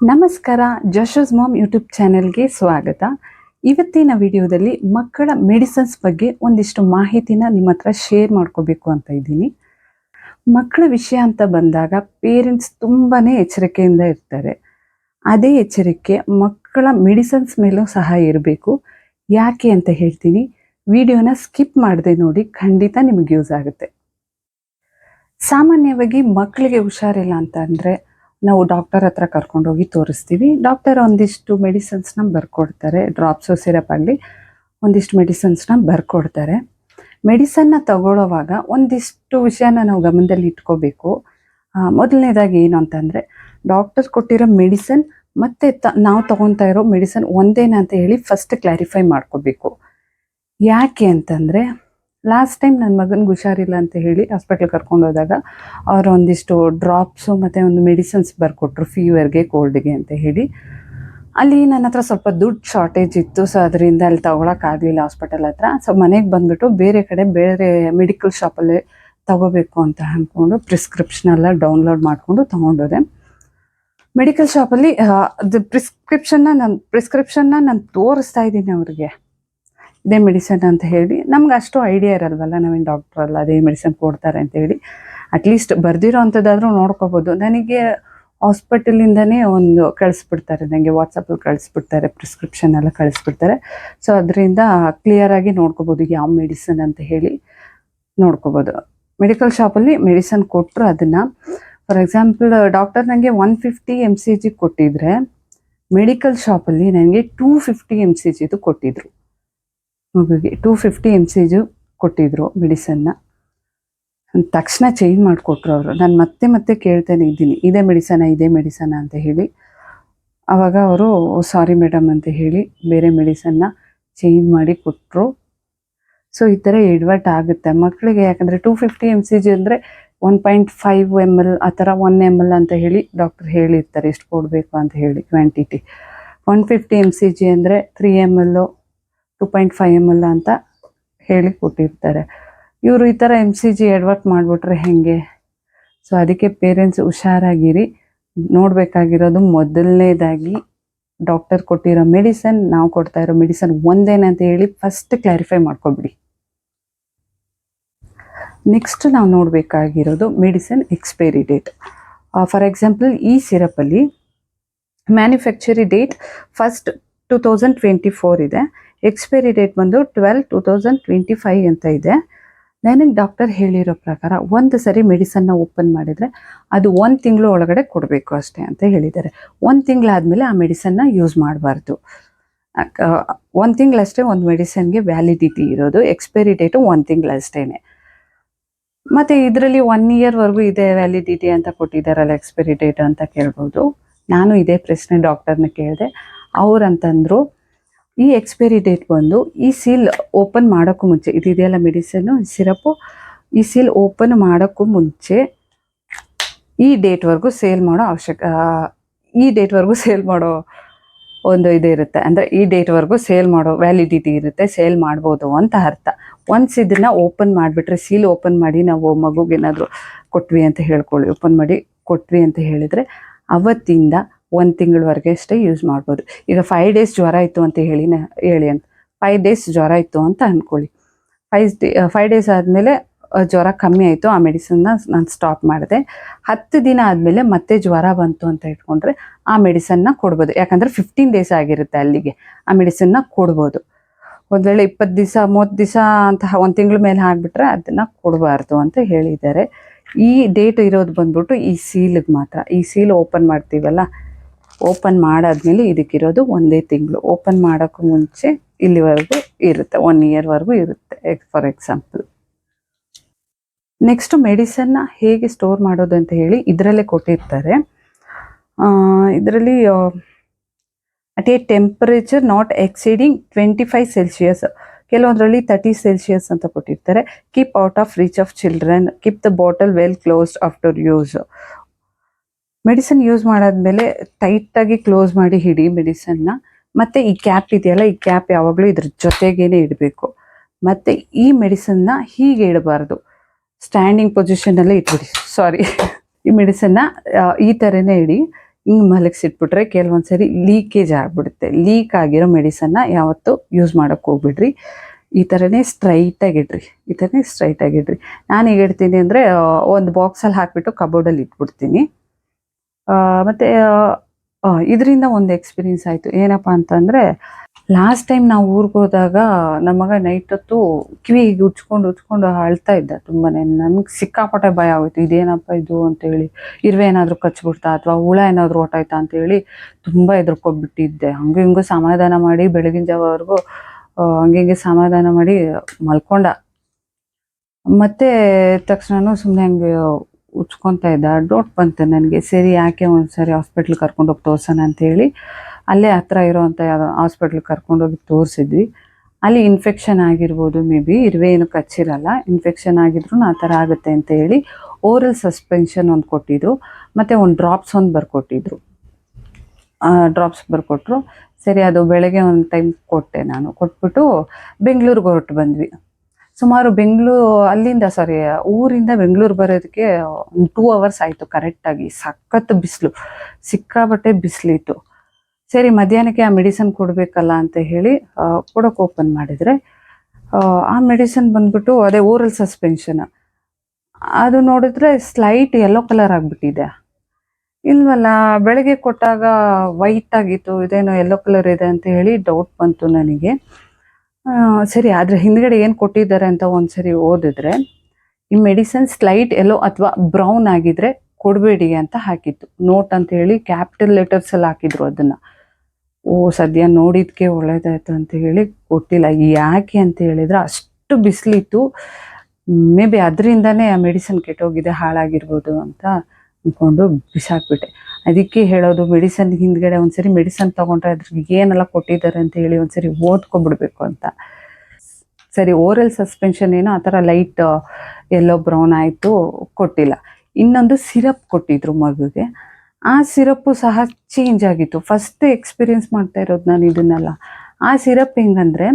ನಮಸ್ಕಾರ, ಜೋಶೋಸ್ ma'am YouTube ಚಾನೆಲ್ಗೆ ಸ್ವಾಗತ. ಇವತ್ತಿನ ವಿಡಿಯೋದಲ್ಲಿ ಮಕ್ಕಳ ಮೆಡಿಸಿನ್ಸ್ ಬಗ್ಗೆ ಒಂದಿಷ್ಟು ಮಾಹಿತಿನ ನಿಮ್ಮ ಹತ್ರ ಶೇರ್ ಮಾಡ್ಕೋಬೇಕು ಅಂತ ಇದ್ದೀನಿ. ಮಕ್ಕಳ ವಿಷಯ ಅಂತ ಬಂದಾಗ ಪೇರೆಂಟ್ಸ್ ತುಂಬಾ ಎಚ್ಚರಿಕೆಯಿಂದ ಇರ್ತಾರೆ. ಅದೇ ಎಚ್ಚರಿಕೆ ಮಕ್ಕಳ ಮೆಡಿಸಿನ್ಸ್ ಮೇಲೂ ಸಹ ಇರಬೇಕು. ಯಾಕೆ ಅಂತ ಹೇಳ್ತೀನಿ. ವಿಡಿಯೋನ ಸ್ಕಿಪ್ ಮಾಡದೆ ನೋಡಿ, ಖಂಡಿತ ನಿಮಗೆ ಯೂಸ್ ಆಗುತ್ತೆ. ಸಾಮಾನ್ಯವಾಗಿ ಮಕ್ಕಳಿಗೆ ಹುಷಾರಿಲ್ಲ ಅಂತ ಅಂದರೆ ನಾವು ಡಾಕ್ಟರ್ ಹತ್ರ ಕರ್ಕೊಂಡೋಗಿ ತೋರಿಸ್ತೀವಿ. ಡಾಕ್ಟರ್ ಒಂದಿಷ್ಟು ಮೆಡಿಸಿನ್ಸ್ನ ಬರ್ಕೊಡ್ತಾರೆ. ಡ್ರಾಪ್ಸು ಸಿರಪ್ ಆಗಲಿ ಒಂದಿಷ್ಟು ಮೆಡಿಸಿನ್ಸ್ನ ಬರ್ಕೊಡ್ತಾರೆ. ಮೆಡಿಸನ್ನ ತಗೊಳ್ಳೋವಾಗ ಒಂದಿಷ್ಟು ವಿಷಯನ ನಾವು ಗಮನದಲ್ಲಿ ಇಟ್ಕೋಬೇಕು. ಮೊದಲನೇದಾಗಿ ಏನು ಅಂತಂದರೆ, ಡಾಕ್ಟರ್ ಕೊಟ್ಟಿರೋ ಮೆಡಿಸನ್ ಮತ್ತು ನಾವು ತೊಗೊತಾ ಇರೋ ಮೆಡಿಸನ್ ಒಂದೇನಾ ಅಂತ ಹೇಳಿ ಫಸ್ಟ್ ಕ್ಲಾರಿಫೈ ಮಾಡ್ಕೋಬೇಕು. ಯಾಕೆ ಅಂತಂದರೆ, ಲಾಸ್ಟ್ ಟೈಮ್ ನನ್ನ ಮಗನಿಗೆ ಹುಷಾರಿಲ್ಲ ಅಂತ ಹೇಳಿ ಹಾಸ್ಪಿಟ್ಲಿಗೆ ಕರ್ಕೊಂಡು ಹೋದಾಗ ಅವರು ಒಂದಿಷ್ಟು ಡ್ರಾಪ್ಸು ಮತ್ತು ಒಂದು ಮೆಡಿಸಿನ್ಸ್ ಬರ್ಕೊಟ್ರು ಫೀವರ್ಗೆ, ಕೋಲ್ಡ್ಗೆ ಅಂತ ಹೇಳಿ. ಅಲ್ಲಿ ನನ್ನ ಹತ್ರ ಸ್ವಲ್ಪ ದುಡ್ಡು ಶಾರ್ಟೇಜ್ ಇತ್ತು. ಸೊ ಅದರಿಂದ ಅಲ್ಲಿ ತೊಗೊಳಕ್ಕಾಗಲಿಲ್ಲ ಹಾಸ್ಪಿಟಲ್ ಹತ್ರ. ಸೊ ಮನೆಗೆ ಬಂದುಬಿಟ್ಟು ಬೇರೆ ಮೆಡಿಕಲ್ ಶಾಪಲ್ಲಿ ತೊಗೋಬೇಕು ಅಂತ ಅಂದ್ಕೊಂಡು ಪ್ರಿಸ್ಕ್ರಿಪ್ಷನೆಲ್ಲ ಡೌನ್ಲೋಡ್ ಮಾಡಿಕೊಂಡು ತೊಗೊಂಡೋದೆ. ಮೆಡಿಕಲ್ ಶಾಪಲ್ಲಿ ಅದು ಪ್ರಿಸ್ಕ್ರಿಪ್ಷನ್ನ ನಾನು ತೋರಿಸ್ತಾ ಇದ್ದೀನಿ ಅವ್ರಿಗೆ, ಇದೇ ಮೆಡಿಸನ್ ಅಂತ ಹೇಳಿ. ನಮ್ಗೆ ಅಷ್ಟು ಐಡಿಯಾ ಇರಲ್ವಲ್ಲ, ನಾವೇನು ಡಾಕ್ಟ್ರ್ ಅಲ್ಲ, ಅದೇ ಮೆಡಿಸನ್ ಕೊಡ್ತಾರೆ ಅಂತ ಹೇಳಿ. ಅಟ್ಲೀಸ್ಟ್ ಬರ್ದಿರೋ ಅಂಥದ್ದಾದರೂ ನೋಡ್ಕೋಬೋದು. ನನಗೆ ಹಾಸ್ಪಿಟಲಿಂದನೇ ಒಂದು ಕಳಿಸ್ಬಿಡ್ತಾರೆ, ನನಗೆ ವಾಟ್ಸಪ್ಪಲ್ಲಿ ಕಳಿಸ್ಬಿಡ್ತಾರೆ, ಪ್ರಿಸ್ಕ್ರಿಪ್ಷನ್ ಎಲ್ಲ ಕಳಿಸ್ಬಿಡ್ತಾರೆ. ಸೊ ಅದರಿಂದ ಕ್ಲಿಯರಾಗಿ ನೋಡ್ಕೋಬೋದು ಯಾವ ಮೆಡಿಸನ್ ಅಂತ ಹೇಳಿ ನೋಡ್ಕೋಬೋದು. ಮೆಡಿಕಲ್ ಶಾಪಲ್ಲಿ ಮೆಡಿಸನ್ ಕೊಟ್ಟರು, ಅದನ್ನು ಫಾರ್ ಎಕ್ಸಾಂಪಲ್ ಡಾಕ್ಟರ್ ನನಗೆ 150 mcg ಕೊಟ್ಟಿದ್ರೆ, ಮೆಡಿಕಲ್ ಶಾಪಲ್ಲಿ ನನಗೆ 250 mcg ಕೊಟ್ಟಿದ್ರು. ಮಗುಗೆ 250 mcg ಕೊಟ್ಟಿದ್ರು ಮೆಡಿಸನ್ನ. ತಕ್ಷಣ ಚೇಂಜ್ ಮಾಡಿಕೊಟ್ರು ಅವರು. ನಾನು ಮತ್ತೆ ಕೇಳ್ತಾನೆ ಇದ್ದೀನಿ, ಇದೇ ಮೆಡಿಸನ ಅಂತ ಹೇಳಿ. ಆವಾಗ ಅವರು ಸಾರಿ ಮೇಡಮ್ ಅಂತ ಹೇಳಿ ಬೇರೆ ಮೆಡಿಸನ್ನ ಚೇಂಜ್ ಮಾಡಿ ಕೊಟ್ಟರು. ಸೊ ಈ ಥರ ಎಡವಟ್ ಆಗುತ್ತೆ ಮಕ್ಕಳಿಗೆ. ಯಾಕಂದರೆ 250 mcg ಅಂದರೆ 1.5 ml ಆ ಥರ 1 ml ಅಂತ ಹೇಳಿ ಡಾಕ್ಟರ್ ಹೇಳಿರ್ತಾರೆ, ಎಷ್ಟು ಕೊಡಬೇಕು ಅಂತ ಹೇಳಿ ಕ್ವಾಂಟಿಟಿ. 150 mcg ಅಂದರೆ 3 ml 2.5 ml ಅಂತ ಹೇಳಿ ಕೊಟ್ಟಿರ್ತಾರೆ. ಇವರು ಈ ಥರ mcg ಎಡವಟ್ ಮಾಡಿಬಿಟ್ರೆ ಹೇಗೆ? ಸೊ ಅದಕ್ಕೆ ಪೇರೆಂಟ್ಸ್ ಹುಷಾರಾಗಿರಿ. ನೋಡಬೇಕಾಗಿರೋದು ಮೊದಲನೇದಾಗಿ ಡಾಕ್ಟರ್ ಕೊಟ್ಟಿರೋ ಮೆಡಿಸನ್, ನಾವು ಕೊಡ್ತಾ ಇರೋ ಮೆಡಿಸನ್ ಒಂದೇನಂತ ಅಂತ ಹೇಳಿ ಫಸ್ಟ್ ಕ್ಲಾರಿಫೈ ಮಾಡ್ಕೊಬಿಡಿ. ನೆಕ್ಸ್ಟ್ ನಾವು ನೋಡಬೇಕಾಗಿರೋದು medicine expiry date. For example ಈ ಸಿರಪಲ್ಲಿ ಮ್ಯಾನುಫ್ಯಾಕ್ಚರಿ ಡೇಟ್ ಫಸ್ಟ್ 2024 ಇದೆ, ಎಕ್ಸ್ಪೈರಿ ಡೇಟ್ ಬಂದು 12/2025 ಅಂತ ಇದೆ. ನನಗೆ ಡಾಕ್ಟರ್ ಹೇಳಿರೋ ಪ್ರಕಾರ ಒಂದು ಸರಿ ಮೆಡಿಸನ್ನ ಓಪನ್ ಮಾಡಿದರೆ ಅದು 1 ತಿಂಗಳು ಒಳಗಡೆ ಕೊಡಬೇಕು ಅಷ್ಟೇ ಅಂತ ಹೇಳಿದ್ದಾರೆ. 1 ತಿಂಗಳಾದಮೇಲೆ ಆ ಮೆಡಿಸನ್ನ ಯೂಸ್ ಮಾಡಬಾರ್ದು. 1 ತಿಂಗಳಷ್ಟೇ ಒಂದು ಮೆಡಿಸನ್ಗೆ ವ್ಯಾಲಿಡಿಟಿ ಇರೋದು. Expiry date 1 ತಿಂಗಳಷ್ಟೇ. ಮತ್ತು ಇದರಲ್ಲಿ 1 ಇಯರ್ವರೆಗೂ ಇದೆ ವ್ಯಾಲಿಡಿಟಿ ಅಂತ ಕೊಟ್ಟಿದ್ದಾರಲ್ಲ ಎಕ್ಸ್ಪೈರಿ ಡೇಟ್ ಅಂತ ಕೇಳ್ಬೋದು. ನಾನು ಇದೇ ಪ್ರಶ್ನೆ ಡಾಕ್ಟರ್ನ ಕೇಳಿದೆ. ಅವ್ರಂತಂದರು, ಈ ಎಕ್ಸ್ಪೈರಿ ಡೇಟ್ ಬಂದು ಈ ಸೀಲ್ ಓಪನ್ ಮಾಡೋಕ್ಕೂ ಮುಂಚೆ, ಇದೆಯಲ್ಲ ಮೆಡಿಸನ್ನು ಸಿರಪ್ಪು, ಈ ಸೀಲ್ ಓಪನ್ ಮಾಡೋಕ್ಕೂ ಮುಂಚೆ ಈ ಡೇಟ್ವರೆಗೂ ಸೇಲ್ ಮಾಡೋ ಒಂದು ಇದು ಇರುತ್ತೆ. ಅಂದರೆ ಈ ಡೇಟ್ವರೆಗೂ ಸೇಲ್ ಮಾಡೋ ವ್ಯಾಲಿಡಿಟಿ ಇರುತ್ತೆ, ಸೇಲ್ ಮಾಡ್ಬೋದು ಅಂತ ಅರ್ಥ. ಒನ್ಸ್ ಇದನ್ನು ಓಪನ್ ಮಾಡಿಬಿಟ್ರೆ, ಸೀಲ್ ಓಪನ್ ಮಾಡಿ ನಾವು ಮಗುಗೇನಾದರೂ ಕೊಟ್ವಿ ಅಂತ ಹೇಳ್ಕೊಳ್ಳಿ, ಓಪನ್ ಮಾಡಿ ಕೊಟ್ವಿ ಅಂತ ಹೇಳಿದರೆ ಅವತ್ತಿಂದ 1 ತಿಂಗಳವರೆಗೆ ಅಷ್ಟೇ ಯೂಸ್ ಮಾಡ್ಬೋದು. ಈಗ 5 ಡೇಸ್ ಜ್ವರ ಇತ್ತು ಅಂತ ಹೇಳಿ ಅಂತ 5 ಡೇಸ್ ಜ್ವರ ಇತ್ತು ಅಂತ ಅಂದ್ಕೊಳ್ಳಿ. 5 ಡೇಸ್ ಆದಮೇಲೆ ಜ್ವರ ಕಮ್ಮಿ ಆಯಿತು, ಆ ಮೆಡಿಸನ್ನ ನಾನು ಸ್ಟಾಪ್ ಮಾಡಿದೆ. 10 ದಿನ ಆದಮೇಲೆ ಮತ್ತೆ ಜ್ವರ ಬಂತು ಅಂತ ಇಟ್ಕೊಂಡ್ರೆ ಆ ಮೆಡಿಸನ್ನ ಕೊಡ್ಬೋದು. ಯಾಕಂದರೆ 15 ಡೇಸ್ ಆಗಿರುತ್ತೆ ಅಲ್ಲಿಗೆ, ಆ ಮೆಡಿಸನ್ನ ಕೊಡ್ಬೋದು. ಒಂದು ವೇಳೆ 20 ದಿವಸ 30 ದಿವಸ ಅಂತ 1 ತಿಂಗಳ ಮೇಲೆ ಆಗಿಬಿಟ್ರೆ ಅದನ್ನು ಕೊಡಬಾರ್ದು ಅಂತ ಹೇಳಿದ್ದಾರೆ. ಈ ಡೇಟ್ ಇರೋದು ಬಂದ್ಬಿಟ್ಟು ಈ ಸೀಲಿಗೆ ಮಾತ್ರ. ಈ ಸೀಲ್ ಓಪನ್ ಮಾಡ್ತೀವಲ್ಲ, ಓಪನ್ ಮಾಡಾದ್ಮೇಲೆ ಇದಕ್ಕಿರೋದು 1 ತಿಂಗಳು. ಓಪನ್ ಮಾಡೋಕ್ಕೂ ಮುಂಚೆ ಇಲ್ಲಿವರೆಗೂ ಇರುತ್ತೆ, 1 ಇಯರ್ವರೆಗೂ ಇರುತ್ತೆ ಫಾರ್ ಎಕ್ಸಾಂಪಲ್. ನೆಕ್ಸ್ಟ್ ಮೆಡಿಸನ್ನ ಹೇಗೆ ಸ್ಟೋರ್ ಮಾಡೋದು ಅಂತ ಹೇಳಿ ಇದರಲ್ಲೇ ಕೊಟ್ಟಿರ್ತಾರೆ. ಇದರಲ್ಲಿ at a temperature not exceeding 25 Celsius, ಕೆಲವೊಂದರಲ್ಲಿ 30 ಸೆಲ್ಸಿಯಸ್ ಅಂತ ಕೊಟ್ಟಿರ್ತಾರೆ. Keep out of reach of children, keep the bottle well closed after use. Medicine use ಮಾಡಾದ್ಮೇಲೆ ಟೈಟಾಗಿ ಕ್ಲೋಸ್ ಮಾಡಿ ಹಿಡಿ ಮೆಡಿಸನ್ನ. ಮತ್ತು ಈ ಕ್ಯಾಪ್ ಇದೆಯಲ್ಲ, ಈ ಕ್ಯಾಪ್ ಯಾವಾಗಲೂ ಇದ್ರ ಜೊತೆಗೇನೆ ಇಡಬೇಕು. ಮತ್ತು ಈ ಮೆಡಿಸನ್ನ ಹೀಗೆ ಇಡಬಾರ್ದು, ಸ್ಟ್ಯಾಂಡಿಂಗ್ ಪೊಸಿಷನಲ್ಲೇ ಇಟ್ಬಿಡಿ. ಈ ಮೆಡಿಸನ್ನ ಈ ಥರನೇ ಇಡಿ. ಹಿಂಗೆ ಮಲಗಿಸಿಟ್ಬಿಟ್ರೆ ಕೆಲವೊಂದ್ಸರಿ ಲೀಕೇಜ್ ಆಗಿಬಿಡುತ್ತೆ. ಲೀಕ್ ಆಗಿರೋ ಮೆಡಿಸನ್ನ ಯಾವತ್ತೂ ಯೂಸ್ ಮಾಡೋಕ್ಕೆ ಹೋಗ್ಬಿಡ್ರಿ. ಈ ಥರನೇ ಸ್ಟ್ರೈಟಾಗಿಡ್ರಿ, ಈ ಥರನೇ ಸ್ಟ್ರೈಟಾಗಿಡ್ರಿ. ನಾನು ಹೇಗೆ ಇಡ್ತೀನಿ ಅಂದರೆ ಒಂದು ಬಾಕ್ಸಲ್ಲಿ ಹಾಕಿಬಿಟ್ಟು ಕಬೋರ್ಡಲ್ಲಿ ಇಟ್ಬಿಡ್ತೀನಿ. ಮತ್ತು ಇದರಿಂದ ಒಂದು ಎಕ್ಸ್ಪೀರಿಯನ್ಸ್ ಆಯಿತು. ಏನಪ್ಪ ಅಂತಂದರೆ, ಲಾಸ್ಟ್ ಟೈಮ್ ನಾವು ಊರಿಗೆ ಹೋದಾಗ ನಮ್ಮ ಮಗ ನೈಟ್ ಹೊತ್ತು ಕಿವಿಗೆ ಉಚ್ಕೊಂಡು ಅಳ್ತಾ ಇದ್ದ ತುಂಬಾ. ನನಗೆ ಸಿಕ್ಕಾಪಟ್ಟೆ ಭಯ ಆಗೋಯ್ತು, ಇದೇನಪ್ಪ ಇದು ಅಂತೇಳಿ. ಇರುವೆ ಏನಾದರೂ ಕಚ್ಬಿಡ್ತಾ ಅಥವಾ ಹುಳ ಏನಾದರೂ ಹೊರ್ಟೋಯ್ತಾ ಅಂತೇಳಿ ತುಂಬ ಹೆದರ್ಕೊಬಿಟ್ಟಿದ್ದೆ. ಹಂಗೆ ಹಿಂಗೆ ಸಮಾಧಾನ ಮಾಡಿ ಬೆಳಗಿನ ಜಾವವರೆಗೂ ಹಂಗೆ ಹಿಂಗೆ ಸಮಾಧಾನ ಮಾಡಿ ಮಲ್ಕೊಂಡ. ಮತ್ತೆ ತಕ್ಷಣ ಸುಮ್ಮನೆ ಹಂಗೆ ಉಚ್ಕೊತಾ ಇದ್ದ. ಡೌಟ್ ಬಂತು ನನಗೆ, ಸರಿ ಯಾಕೆ ಒಂದ್ಸರಿ ಹಾಸ್ಪಿಟ್ಲಿಗೆ ಕರ್ಕೊಂಡೋಗಿ ತೋರ್ಸೋಣ ಅಂತೇಳಿ ಅಲ್ಲೇ ಹತ್ರ ಇರೋವಂಥ ಹಾಸ್ಪಿಟ್ಲಿಗೆ ಕರ್ಕೊಂಡೋಗಿ ತೋರಿಸಿದ್ವಿ. ಅಲ್ಲಿ ಇನ್ಫೆಕ್ಷನ್ ಆಗಿರ್ಬೋದು, ಮೇ ಬಿ. ಇರುವೆ ಏನು ಕಚ್ಚಿರಲ್ಲ, ಇನ್ಫೆಕ್ಷನ್ ಆಗಿದ್ರು ಆ ಥರ ಆಗುತ್ತೆ ಅಂತ ಹೇಳಿ ಓರಲ್ ಸಸ್ಪೆನ್ಷನ್ ಒಂದು ಕೊಟ್ಟಿದ್ರು, ಮತ್ತು ಒಂದು ಡ್ರಾಪ್ಸ್ ಒಂದು ಬರ್ಕೊಟ್ಟಿದ್ರು. ಡ್ರಾಪ್ಸ್ ಬರ್ಕೊಟ್ರು. ಸರಿ, ಅದು ಬೆಳಗ್ಗೆ ಒಂದು ಟೈಮ್ ಕೊಟ್ಟೆ ನಾನು. ಕೊಟ್ಬಿಟ್ಟು ಬೆಂಗಳೂರಿಗೆ ಹೊರಟು ಬಂದ್ವಿ. ಸುಮಾರು ಊರಿಂದ ಬೆಂಗಳೂರು ಬರೋದಕ್ಕೆ 2 hours ಆಯಿತು ಕರೆಕ್ಟಾಗಿ. ಸಖತ್ ಬಿಸಿಲು, ಸಿಕ್ಕಾಬಟ್ಟೆ ಬಿಸಿಲಿತ್ತು. ಸರಿ, ಮಧ್ಯಾಹ್ನಕ್ಕೆ ಆ ಮೆಡಿಸನ್ ಕೊಡಬೇಕಲ್ಲ ಅಂತ ಹೇಳಿ ಕೊಡೋಕೆ ಓಪನ್ ಮಾಡಿದರೆ ಆ ಮೆಡಿಸನ್ ಬಂದ್ಬಿಟ್ಟು ಅದೇ ಓರಲ್ ಸಸ್ಪೆನ್ಷನ್. ಅದು ನೋಡಿದ್ರೆ ಸ್ಲೈಟ್ ಯೆಲ್ಲೋ ಕಲರ್ ಆಗಿಬಿಟ್ಟಿದೆ. ಇಲ್ವಲ್ಲ, ಬೆಳಗ್ಗೆ ಕೊಟ್ಟಾಗ ವೈಟ್ ಆಗಿತ್ತು, ಇದೇನೋ ಯೆಲ್ಲೋ ಕಲರ್ ಇದೆ ಅಂತ ಹೇಳಿ ಡೌಟ್ ಬಂತು ನನಗೆ. ಸರಿ, ಅದ್ರ ಹಿಂದ್ಗಡೆ ಏನು ಕೊಟ್ಟಿದ್ದಾರೆ ಅಂತ ಒಂದ್ಸರಿ ಓದಿದ್ರೆ, ಈ ಮೆಡಿಸನ್ ಸ್ಲೈಟ್ ಯೆಲ್ಲೋ ಅಥವಾ ಬ್ರೌನ್ ಆಗಿದ್ರೆ ಕೊಡಬೇಡಿ ಅಂತ ಹಾಕಿತ್ತು. ನೋಟ್ ಅಂತ ಹೇಳಿ ಕ್ಯಾಪಿಟಲ್ ಲೆಟರ್ಸಲ್ಲಿ ಹಾಕಿದ್ರು ಅದನ್ನು. ಸದ್ಯ ನೋಡಿದ್ಕೆ ಒಳ್ಳೇದಾಯ್ತು ಅಂತ ಹೇಳಿ ಕೊಟ್ಟಿಲ್ಲ. ಯಾಕೆ ಅಂತ ಹೇಳಿದ್ರೆ ಅಷ್ಟು ಬಿಸಿಲಿತ್ತು. ಮೇ ಬಿ ಅದರಿಂದನೇ ಆ ಮೆಡಿಸನ್ ಕೆಟ್ಟೋಗಿದೆ, ಹಾಳಾಗಿರ್ಬೋದು ಅಂತ ಅಂದ್ಕೊಂಡು ಬಿಸಾಕ್ಬಿಟ್ಟೆ. ಅದಕ್ಕೆ ಹೇಳೋದು, ಮೆಡಿಸನ್ ಹಿಂದ್ಗಡೆ ಒಂದ್ಸರಿ ಮೆಡಿಸನ್ ತೊಗೊಂಡ್ರೆ ಅದ್ರಿಗೆ ಏನೆಲ್ಲ ಕೊಟ್ಟಿದ್ದಾರೆ ಅಂತ ಹೇಳಿ ಒಂದ್ಸರಿ ಓದ್ಕೊಬಿಡ್ಬೇಕು ಅಂತ. ಸರಿ, ಓರಲ್ ಸಸ್ಪೆನ್ಷನ್ ಏನೋ ಆ ಥರ ಲೈಟ್ ಯೆಲ್ಲೋ ಬ್ರೌನ್ ಆಯಿತು, ಕೊಟ್ಟಿಲ್ಲ. ಇನ್ನೊಂದು ಸಿರಪ್ ಕೊಟ್ಟಿದ್ರು ಮಗುಗೆ. ಆ ಸಿರಪ್ಪು ಸಹ ಚೇಂಜ್ ಆಗಿತ್ತು. ಫಸ್ಟ್ ಎಕ್ಸ್ಪೀರಿಯನ್ಸ್ ಮಾಡ್ತಾ ಇರೋದು ನಾನು ಇದನ್ನೆಲ್ಲ. ಆ ಸಿರಪ್ ಹೆಂಗಂದರೆ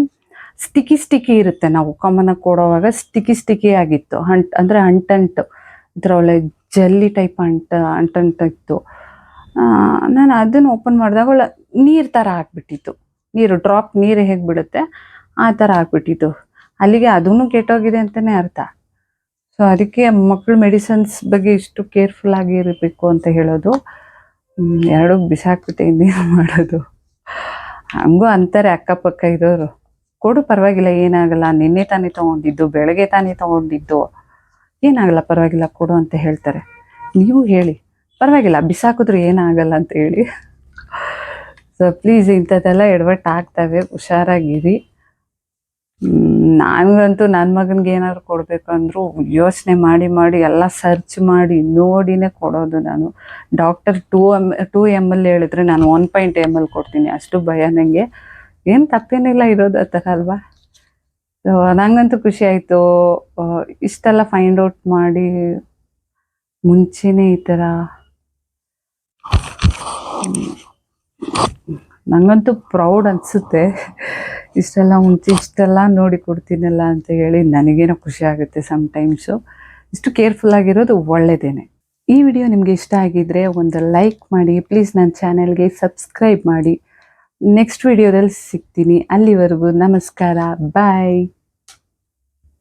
ಸ್ಟಿಕ್ಕಿ ಇರುತ್ತೆ. ನಾವು ಕಾಮನಾಗಿ ಕೊಡೋವಾಗ ಸ್ಟಿಕ್ಕಿ ಆಗಿತ್ತು. ಅಂದರೆ ಅಂಟಂಟು, ಈ ಥರ ಒಳ್ಳೆ ಜಲ್ಲಿ ಟೈಪ್ ಅಂಟಂಟಿತ್ತು. ನಾನು ಅದನ್ನು ಓಪನ್ ಮಾಡಿದಾಗ ಒಳ್ಳೆ ನೀರು ಥರ ಆಗಿಬಿಟ್ಟಿತ್ತು. ಡ್ರಾಪ್ ನೀರು ಹೇಗೆ ಬಿಡುತ್ತೆ ಆ ಥರ ಆಗಿಬಿಟ್ಟಿತ್ತು. ಅಲ್ಲಿಗೆ ಅದೂ ಕೆಟ್ಟೋಗಿದೆ ಅಂತಲೇ ಅರ್ಥ. ಸೊ ಅದಕ್ಕೆ ಮಕ್ಕಳು ಮೆಡಿಸನ್ಸ್ ಬಗ್ಗೆ ಇಷ್ಟು ಕೇರ್ಫುಲ್ ಆಗಿರಬೇಕು ಅಂತ ಹೇಳೋದು. ಎರಡೂ ಬಿಸಾಕ್ಬಿಟ್ಟೆ, ಇನ್ನೇನು ಮಾಡೋದು. ಹಂಗೂ ಅಂತಾರೆ ಅಕ್ಕಪಕ್ಕ ಇರೋರು, ಕೊಡು ಪರವಾಗಿಲ್ಲ, ಏನಾಗಲ್ಲ, ನಿನ್ನೆ ತಾನೇ ತೊಗೊಂಡಿದ್ದು, ಬೆಳಗ್ಗೆ ತಾನೇ ತೊಗೊಂಡಿದ್ದು, ಏನಾಗಲ್ಲ ಪರವಾಗಿಲ್ಲ ಕೊಡು ಅಂತ ಹೇಳ್ತಾರೆ. ನೀವು ಹೇಳಿ, ಪರವಾಗಿಲ್ಲ ಬಿಸಾಕಿದ್ರು ಏನಾಗಲ್ಲ ಅಂತ ಹೇಳಿ. ಸೊ ಪ್ಲೀಸ್, ಇಂಥದ್ದೆಲ್ಲ ಎಡವಟ್ಟು ಆಗ್ತವೆ, ಹುಷಾರಾಗಿರಿ. ನನಗಂತೂ ನನ್ನ ಮಗನಿಗೆ ಏನಾದ್ರು ಕೊಡಬೇಕಂದ್ರೂ ಯೋಚನೆ ಮಾಡಿ ಎಲ್ಲ ಸರ್ಚ್ ಮಾಡಿ ನೋಡಿನೇ ಕೊಡೋದು ನಾನು. ಡಾಕ್ಟರ್ 2 ml ಹೇಳಿದ್ರೆ ನಾನು 1 ml ಕೊಡ್ತೀನಿ, ಅಷ್ಟು ಭಯ ನನಗೆ. ಏನು ತಪ್ಪೇನಿಲ್ಲ ಇರೋದು ಆ ಥರ ಅಲ್ವಾ. ನನಗಂತೂ ಖುಷಿ ಆಯಿತು ಇಷ್ಟೆಲ್ಲ ಫೈಂಡ್ ಔಟ್ ಮಾಡಿ ಮುಂಚೆನೇ ಈ ಥರ. ನನಗಂತೂ ಪ್ರೌಡ್ ಅನಿಸುತ್ತೆ, ಇಷ್ಟೆಲ್ಲ ಮುಂಚೆ ಇಷ್ಟೆಲ್ಲ ನೋಡಿ ಕೊಡ್ತೀನಲ್ಲ ಅಂತ ಹೇಳಿ. ನನಗೇನೋ ಖುಷಿ ಆಗುತ್ತೆ ಸಮ್ಟೈಮ್ಸು. ಇಷ್ಟು ಕೇರ್ಫುಲ್ ಆಗಿರೋದು ಒಳ್ಳೆಯದೇನೆ. ಈ ವಿಡಿಯೋ ನಿಮಗೆ ಇಷ್ಟ ಆಗಿದ್ದರೆ ಒಂದು ಲೈಕ್ ಮಾಡಿ, ಪ್ಲೀಸ್ ನನ್ನ ಚಾನೆಲ್ಗೆ ಸಬ್ಸ್ಕ್ರೈಬ್ ಮಾಡಿ. ನೆಕ್ಸ್ಟ್ ವಿಡಿಯೋದಲ್ಲಿ ಸಿಗ್ತೀನಿ. ಅಲ್ಲಿವರೆಗೂ ನಮಸ್ಕಾರ, ಬಾಯ್.